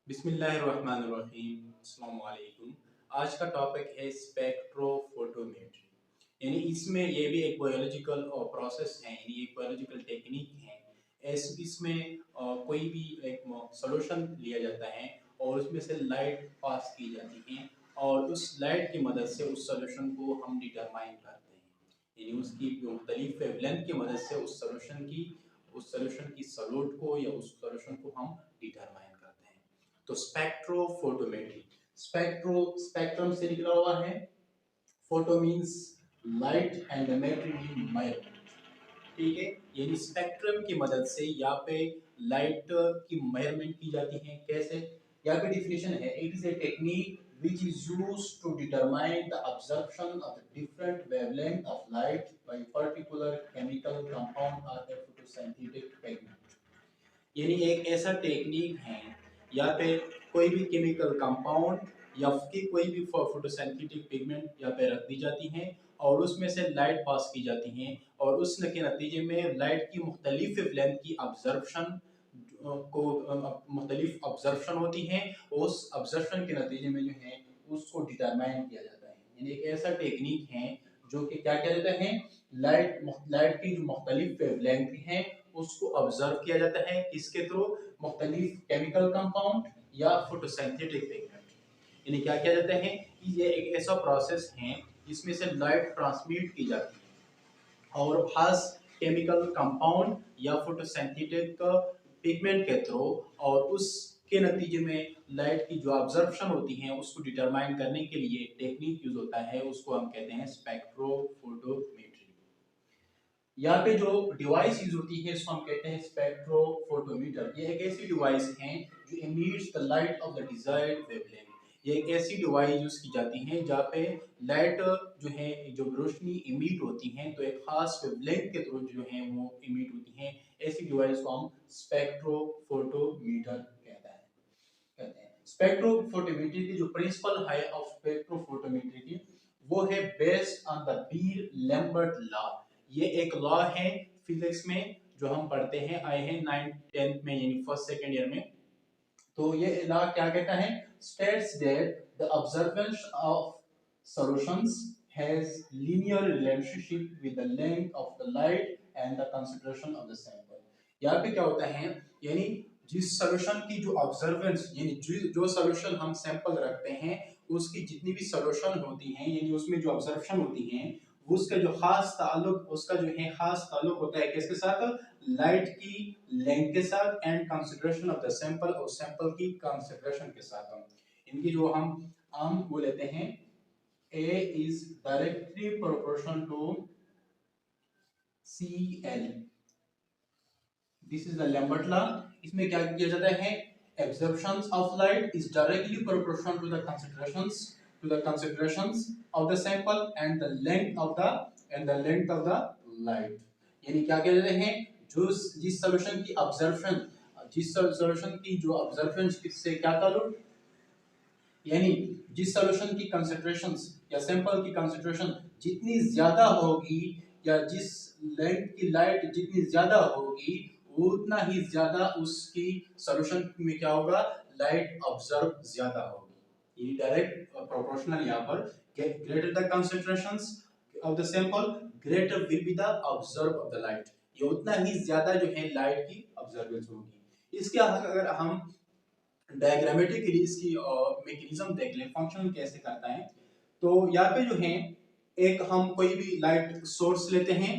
बिस्मिल्लाहिर्रहमानिर्रहीम। अस्सलाम वालेकुम। आज का टॉपिक है स्पेक्ट्रोफोटोमेट्री। यानी इसमें ये भी एक बायोलॉजिकल प्रोसेस है, यानी एक बायोलॉजिकल टेक्निक है। इसमें कोई भी एक सॉल्यूशन लिया जाता है और उसमें से लाइट पास की जाती है और उस लाइट की मदद से उस सॉल्यूशन को हम डिटरमाइन करते हैं। यानी उसकी मुख्तलिफ वेवलेंथ की मदद से उस सॉल्यूशन की सॉल्यूट को या उस सॉल्यूशन को हम डिटरमाइन करते हैं। तो स्पेक्ट्रोफोटोमेट्री, स्पेक्ट्रम से निकला हुआ है। Photo means light and metry mean measurement. ठीक है, यानी स्पेक्ट्रम की मदद से यहाँ पे लाइट की मेजरमेंट की जाती है। कैसे? यहाँ पे डिफिनेशन है, it is a technique which is used to determine the absorption of the different wavelength of light by a particular chemical compound or a photosynthetic pigment। यानी एक ऐसा टेक्निक है या पे कोई भी केमिकल कंपाउंड या फिर कोई भी फोटोसिंथेटिक पिगमेंट यहाँ पे रख दी जाती है और उसमें से लाइट पास की जाती है और उसके नतीजे में लाइट की मुख्तलिफ वेवलेंथ की ऑब्जर्प्शन को मुख्तलिफ ऑब्जर्प्शन होती है। उस ऑब्जर्प्शन के नतीजे में जो है उसको डिटरमाइन किया जाता है। यानी एक ऐसा टेक्निक है जो कि क्या किया जाता है, लाइट लाइट की जो मुख्तलिफ वेवलेंथ है उसको ऑब्जर्व किया जाता है। किसके थ्रू? मुख्तलिफ केमिकल कंपाउंड या फोटोसिंथेटिक पिगमेंट। यानी क्या किया जाता है कि ये एक ऐसा प्रोसेस है जिसमें से लाइट ट्रांसमिट की जाती है और खास केमिकल कंपाउंड या फोटोसिंथेटिक पिगमेंट के थ्रू और उसके नतीजे में लाइट की जो ऑब्जर्प्शन होती है उसको डिटरमाइन करने के लिए टेक्निक यूज होता है, उसको हम कहते हैं स्पेक्ट्रोफोटोमेट्री। यहाँ पे जो डिवाइस यूज होती है इसको हम कहते हैं स्पेक्ट्रोफोटोमीटर। ये एक ऐसी डिवाइस है जो emits the light of the desired wavelength. ये एक ऐसी डिवाइस यूज की जाती है जहाँ पे लाइट जो है, जो रोशनी इमिट होती है तो एक खास वेवलेंथ के थ्रू जो है वो इमिट होती है। ऐसी डिवाइस को हम स्पेक्ट्रोफोटोमीटर कहते हैं। स्पेक्ट्रोफोटोमेट्री की जो प्रिंसिपल है ऑफ स्पेक्ट्रोफोटोमेट्री की, वो है based on the Bir Lambert law. ये एक लॉ है फिजिक्स में जो हम पढ़ते हैं आए हैं 9th 10th में, यानी फर्स्ट सेकंड ईयर में। तो ये लॉ क्या कहता है? States that the observance of solutions has linear relationship with the length of the light and the concentration of the sample. यहाँ पे क्या होता है, यानी जिस सॉल्यूशन की जो ऑब्जर्वेंस, यानी जो सॉल्यूशन हम सैंपल रखते हैं उसकी जितनी भी सॉल्यूशन होती हैं, यानी उसमें जो ऑब्जर्वेशन होती हैं उसका जो खास ताल्लुक, उसका जो है खास ताल्लुक होता है किसके साथ? लाइट की लेंथ के साथ and consideration of the sample, और सैंपल की कंसीडरेशन के साथ। इनकी जो हम आम वो लेते हैं, A is directly proportional to CL। This is the Lambert law. इसमें क्या किया जाता है, absorptions of light is directly proportional to the concentrations of the sample and the length of the light। यानी क्या किया जाता है, जो जिस सॉल्यूशन की ऑब्जर्प्शन, जिस सॉल्यूशन की जो ऑब्जर्प्शन इससे क्या ताल्लुक, यानी जिस सॉल्यूशन की कंसंट्रेशंस या सैंपल की कंसंट्रेशन जितनी ज्यादा होगी या जिस लेंथ की लाइट जितनी ज्यादा होगी उतना ही ज्यादा उसकी सॉल्यूशन में क्या होगा, लाइट ऑब्जर्व ज्यादा होगी। ये डायरेक्ट प्रोपोर्शनल यहाँ पर, greater the concentrations of the sample greater will be the observe of the light. ये उतना ही ज्यादा जो है लाइट की ऑब्जर्वेंस होगी। इसके अगर हम डायग्रामेटिकली इसकी मैकेनिज्म देख लें, फंक्शन कैसे करता है, तो यहाँ पे जो है एक हम कोई भी लाइट सोर्स लेते हैं,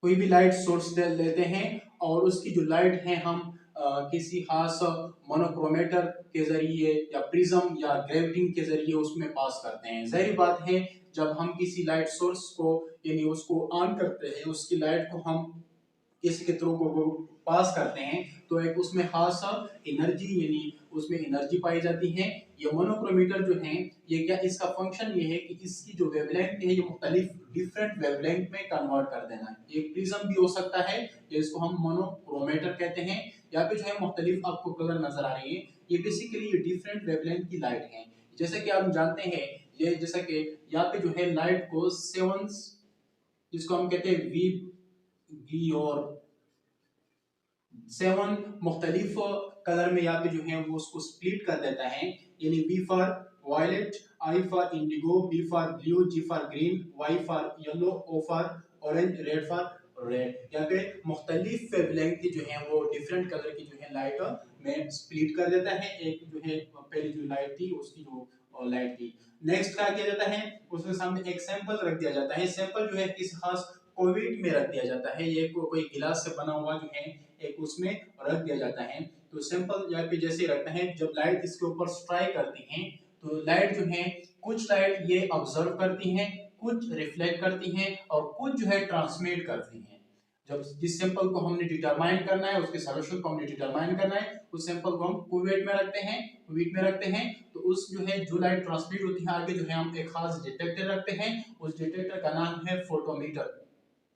कोई भी लाइट सोर्स लेते हैं और उसकी जो लाइट है हम किसी खास मोनोक्रोमेटर के जरिए या प्रिज्म या ग्रेविटिंग के जरिए उसमें पास करते हैं। जाहिर बात है जब हम किसी लाइट सोर्स को यानी उसको ऑन करते हैं, उसकी लाइट को हम किसी के थ्रू को पास करते हैं तो एक उसमें खास एनर्जी, यानी उसमें एनर्जी पाई जाती है। ये मोनोक्रोमीटर जो है ये क्या, इसका फंक्शन ये है कि इसकी जो वेवलेंथ है ये मुख्तलिफ डिफरेंट वेवलेंथ में कन्वर्ट कर देना है। एक प्रिज्म भी हो सकता है या इसको हम मोनोक्रोमेटर कहते हैं। यहाँ पे जो है मुख्तलिफ आपको कलर नजर आ रही है, ये बेसिकली ये डिफरेंट वेवलेंथ की लाइट है। जैसे कि आप जानते हैं, ये जैसा कि यहाँ पे जो है लाइट को सेवन, जिसको हम कहते हैं वी वी और 7 मुख्तलिफ कलर में यहाँ पे जो है वो उसको स्प्लिट कर देता है, यानी V for violet, I for indigo, B for blue, G for green, Y for yellow, O for orange, red for red. यहाँ पे मुख्तलिफ वेवलेंथ की जो है वो डिफरेंट कलर की जो है लाइट में स्प्लिट कर देता है। एक जो है पहली जो लाइट थी उसकी जो लाइट थी। नेक्स्ट क्या किया जाता है, उसके सामने एक सैंपल रख दिया जाता है। सैंपल जो है किसी खास कोविड में रख दिया जाता है, ये कोई गिलास से बना हुआ जो है एक उसमें रख दिया जाता है। तो सैंपल यहाँ पे जैसे रखते हैं, जब लाइट इसके ऊपर स्ट्राइक करती है तो लाइट जो है कुछ लाइट ये ऑब्जर्व करती हैं, कुछ रिफ्लेक्ट करती हैं और कुछ जो है ट्रांसमिट करती हैं। जब जिस सैंपल को हमने डिटरमाइन करना है, उसके सॉल्यूशन को हमने डिटरमाइन करना है, उस सैंपल को हम कुवेट में रखते हैं, तो उस जो है जो लाइट ट्रांसमिट होती है आगे जो है हम एक खास डिटेक्टर रखते हैं। उस डिटेक्टर का नाम है फोटोमीटर,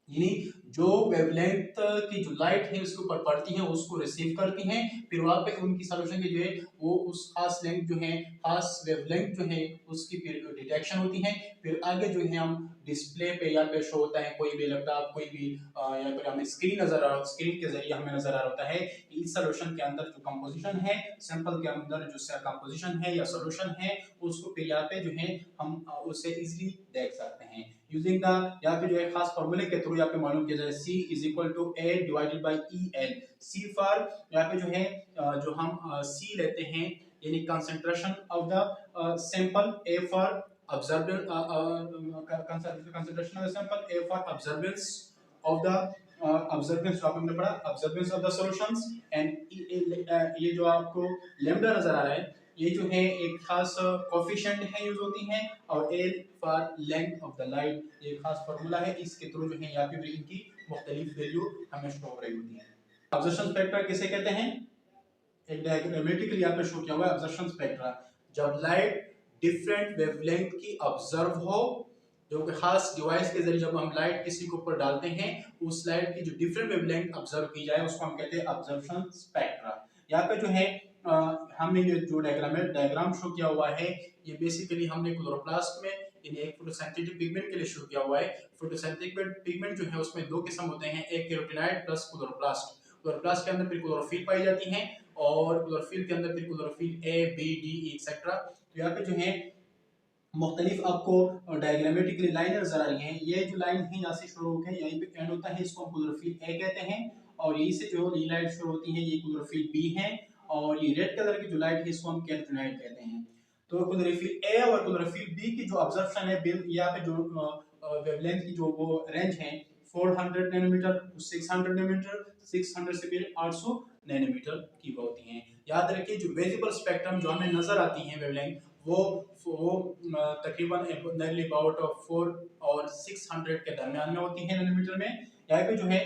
यानी जो वेवलेंथ की जो लाइट है उसके ऊपर पड़ती है उसको रिसीव करती हैं, फिर वहां पे उनकी सॉल्यूशन की जो है वो उस खास लेंथ जो है खास वेवलेंथ जो है उसकी फिर डिटेक्शन होती है। फिर आगे जो है हम डिस्प्ले पे यहाँ पे शो होता है, कोई भी लैपटॉप कोई भी यहाँ पर हमें स्क्रीन नजर आ रहा है, स्क्रीन के जरिए हमें नजर आ रहा होता है कि इस सॉल्यूशन के अंदर जो कंपोजिशन है, सैंपल के अंदर जो कंपोजिशन है या सॉल्यूशन है, उसको फिर यहाँ पे जो है हम उसे इजीली देख सकते हैं यूजिंग द यहाँ पे जो है खास फॉर्मूले के थ्रू यहाँ पे मालूम किया जाए। C is equal to A divided by EL। C for यहाँ पे जो है जो हम C लेते हैं यानी concentration of the sample, A for observance concentration of the sample, A for observance of the observance जो आपने पढ़ा observance of the solutions and ये जो आपको lambda नजर आ रहा है ये जो है एक खास कोफिशिएंट है यूज होती है, और L for length of the light ये खास फार्मूला है, इसके थ्रू जो है यहाँ पे भी इनकी मुख्तलिफ वैल्यू हमें शो हो रही होती है। ऑब्जर्वेशन स्पेक्ट्रा किसे कहते हैं, एक डायग्रामेटिकली यहाँ पे शो किया हुआ है ऑब्जर्वेशन स्पेक्ट्रा, जब लाइट डिफरेंट वेवलेंथ की ऑब्जर्व हो, जो कि खास डिवाइस के जरिए जब हम लाइट किसी के ऊपर डालते हैं उस लाइट की जो डिफरेंट वेवलेंथ ऑब्जर्व की जाए उसको हम कहते हैं ऑब्जर्वेशन स्पेक्ट्रा। यहाँ पे जो है हमने ये जो डायग्राम शो किया हुआ है ये बेसिकली हमने क्लोरोप्लास्ट में एक फोटोसिंथेटिक पिगमेंट के लिए शो किया हुआ है। फोटोसिंथेटिक पिगमेंट जो है उसमें दो किस्म होते हैं, एक कैरोटीनॉइड प्लस क्लोरोप्लास्ट। क्लोरोप्लास्ट के अंदर फिर क्लोरोफिल पाई जाती है और क्लोरोफिल के अंदर फिर chlorophyll A B D etcetera. तो यहाँ पे जो है मुख्तलिफ आपको डायग्रामेटिकली लाइन नजर आ रही है, ये जो लाइन है यहाँ से शुरू होकर यहीं पे एंड होता है, इसको हम क्लोरोफिल ए कहते हैं, और यहीं से जो नी लाइट शुरू होती है ये क्लोरोफिल बी है, और ये रेड कलर की जो लाइट है इसको हम कैरोटीनॉइड कहते हैं। तो क्लोरोफिल ए और क्लोरोफिल बी की जो ऑब्जर्वेशन है यहाँ पे जो वेवलेंथ की जो वो रेंज है 400 नैनोमीटर 600 नैनोमीटर, 600 से फिर 800 नैनोमीटर की होती हैं। याद रखिए जो विजिबल स्पेक्ट्रम जो हमें नजर आती है वेवलेंथ वो तकरीबन नियरली अबाउट 4 और 600 के दरमियान में होती है नैनोमीटर में। यहाँ पे जो है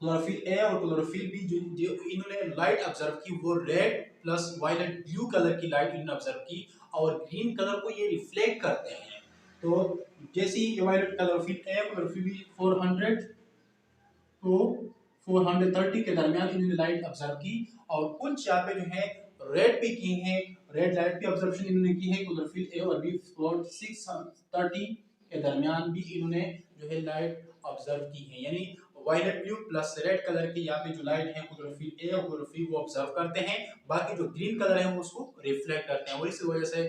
क्लोरोफिल ए और क्लोरोफिल बी जो इन्होंने लाइट ऑब्जर्व की वो red plus violet blue colour की लाइट इन्होंने ऑब्जर्व की, और ग्रीन कलर को ये रिफ्लेक्ट करते हैं। तो जैसे ही वायलेट क्लोरोफिल ए और क्लोरोफिल बी 400 तो 430 के दरमियान इन्होंने लाइट ऑब्जर्व की, और कुछ यहाँ पे जो है रेड भी की है, रेड लाइट की ऑब्जर्वेशन इन्होंने की है क्लोरोफिल ए और बी 630 के दरमियान भी इन्होंने जो है लाइट ऑब्जर्व की है। यानी violet blue plus red colour की यहाँ पे जो लाइट है क्लोरोफिल ए और क्लोरोफिल वो ऑब्जर्व करते हैं, बाकी जो ग्रीन कलर है वो उसको रिफ्लेक्ट करते हैं, और इस वजह से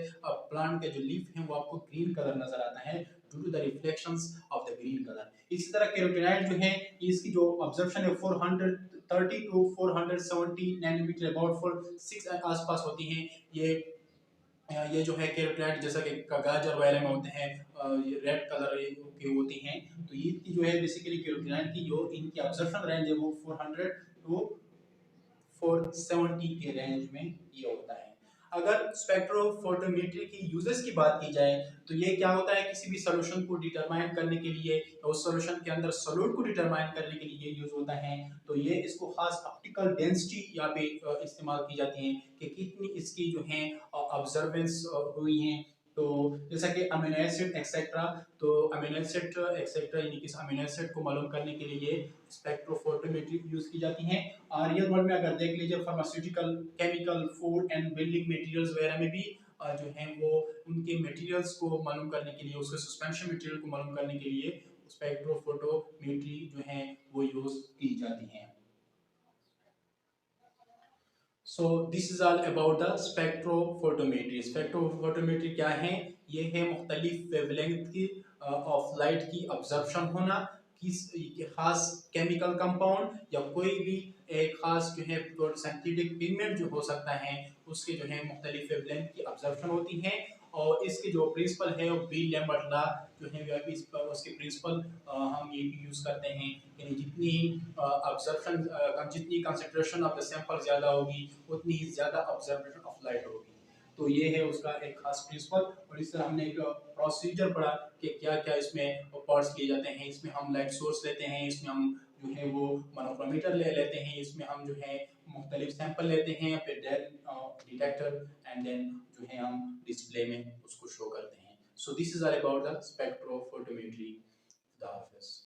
प्लांट के जो लीफ है वो आपको ग्रीन कलर नजर आता है due to the reflections of the green colour. इसी तरह कैरोटीनॉइड जो है इसकी जो ऑब्जर्वेशन है 430 टू 470 नैनोमीटर अबाउट 6 आसपास होती हैं। ये जो है कैरोटीनॉइड जैसा कि गाजर वगैरह में होते हैं, ये रेड कलर की होती हैं, तो ये जो है बेसिकली कैरोटीनॉइड की जो इनकी ऑब्जर्वेशन रेंज है वो 400 टू 470 के रेंज में ये होता है। अगर स्पेक्ट्रोफोटोमेट्री की यूजेस की बात की जाए तो ये क्या होता है, किसी भी सॉल्यूशन को डिटरमाइन करने के लिए या उस सॉल्यूशन के अंदर सॉल्यूट को डिटरमाइन करने के लिए यूज होता है। तो ये इसको खास ऑप्टिकल डेंसिटी यहाँ पे इस्तेमाल की जाती है कि कितनी इसकी जो है ऑब्जर्वेंस हुई है। तो जैसा कि अमीनो एसिड एक्सेट्रा, तो अमीनो एसिड एक्सेट्रा यानी कि अमीनो एसिड को मालूम करने के लिए स्पेक्ट्रोफोटोमेट्री यूज की जाती है। और रियल वर्ल्ड में अगर देख लीजिए pharmaceutical chemical food and building materials वगैरह में भी जो है वो उनके मटेरियल्स को मालूम करने के लिए, उसके सस्पेंशन मटेरियल को मालूम करने के लिए स्पेक्ट्रोफोटोमेट्री जो है वो यूज की जाती है। So this is all about the spectrophotometry. Spectrophotometry क्या है? ये है मुख्तलिफ वेवलेंथ की ऑफ लाइट की ऑब्जर्प्शन होना, किस खास केमिकल कंपाउंड या कोई भी एक खास जो है सिंथेटिक पिगमेंट जो हो सकता है, उसके जो है मुख्तलिफ वेवलेंथ की ऑब्जर्प्शन होती है। और इसके जो प्रिंसिपल है वो बी लैम्बर्ट लॉ जो है वह भी उसके प्रिंसिपल हम ये भी यूज करते हैं, यानी जितनी ऑब्जर्प्शन जितनी कंसंट्रेशन ऑफ द सैंपल ज़्यादा होगी उतनी ही ज़्यादा ऑब्जर्वेशन ऑफ लाइट होगी। तो ये है उसका एक खास प्रिंसिपल। और इस तरह हमने एक प्रोसीजर पढ़ा कि क्या क्या इसमें पार्ट्स किए जाते हैं। इसमें हम लाइट सोर्स लेते हैं, इसमें हम जो है वो मोनोक्रोमीटर ले लेते हैं, इसमें हम जो है मुख्तलिफ सैंपल लेते हैं, फिर डिटेक्टर एंड देन जो है हम डिस्प्ले में उसको शो करते हैं। So this is all about the spectrophotometry. खुदा हाफिज़।